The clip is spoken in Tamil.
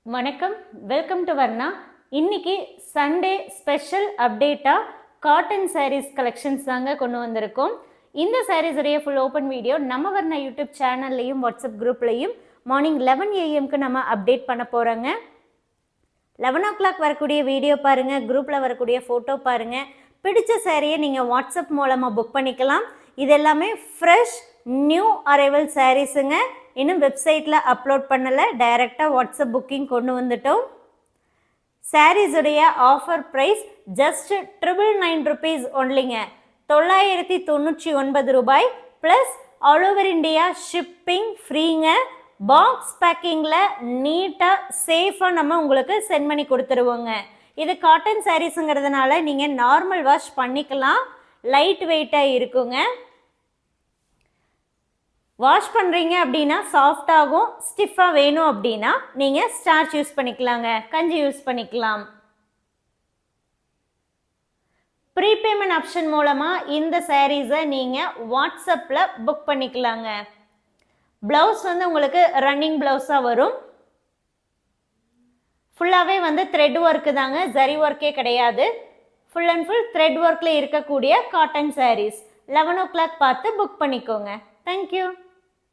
வணக்கம், வெல்கம் டு வர்ணா. இன்னைக்கு சண்டே ஸ்பெஷல் அப்டேட்டாக காட்டன் சாரீஸ் கலெக்ஷன்ஸ் தாங்க கொண்டு வந்திருக்கோம். இந்த சாரீஸ் உடைய ஃபுல் ஓப்பன் வீடியோ நம்ம வர்ணா யூடியூப் சேனல்லையும் வாட்ஸ்அப் குரூப்லையும் மார்னிங் 11 AM நம்ம அப்டேட் பண்ண போகிறோங்க. 11 o'clock வரக்கூடிய வீடியோ பாருங்கள், குரூப்பில் வரக்கூடிய ஃபோட்டோ பாருங்கள். பிடிச்ச சாரியை நீங்கள் வாட்ஸ்அப் மூலமாக புக் பண்ணிக்கலாம். இது எல்லாமே ஃப்ரெஷ் நியூ அரைவல் சாரீஸுங்க. இன்னும் வெப்சைட்டில் அப்லோட் பண்ணலை, டைரெக்டாக வாட்ஸ்அப் புக்கிங் கொண்டு வந்துட்டோம். சாரீஸுடைய ஆஃபர் ப்ரைஸ் ஜஸ்ட் 999 rupees ஒன்லிங்க. 999 ரூபாய் plus all over India shipping ஃப்ரீங்க. பாக்ஸ் பேக்கிங்கில் நீட்டாக சேஃபாக நம்ம உங்களுக்கு சென்ட் பண்ணி கொடுத்துருவோங்க. இது காட்டன் சாரீஸுங்கிறதுனால நீங்கள் நார்மல் வாஷ் பண்ணிக்கலாம், லைட் வெயிட்டாக இருக்குங்க. வாஷ் பண்ணுறீங்க அப்படின்னா சாஃப்டாகும், ஸ்டிஃபாக வேணும் அப்படின்னா நீங்கள் ஸ்டார்ச் யூஸ் பண்ணிக்கலாங்க, கஞ்சி யூஸ் பண்ணிக்கலாம். ப்ரீபேமெண்ட் ஆப்ஷன் மூலமாக இந்த சாரீஸை நீங்கள் வாட்ஸ்அப்பில் புக் பண்ணிக்கலாங்க. ப்ளவுஸ் உங்களுக்கு ரன்னிங் ப்ளவுஸாக வரும். ஃபுல்லாகவே த்ரெட் ஒர்க்கு தாங்க, ஜரி ஒர்க்கே கிடையாது. ஃபுல் அண்ட் ஃபுல் த்ரெட் ஒர்க்கில் இருக்கக்கூடிய காட்டன் சாரீஸ். 11 o'clock பார்த்து புக் பண்ணிக்கோங்க. தேங்க்யூ.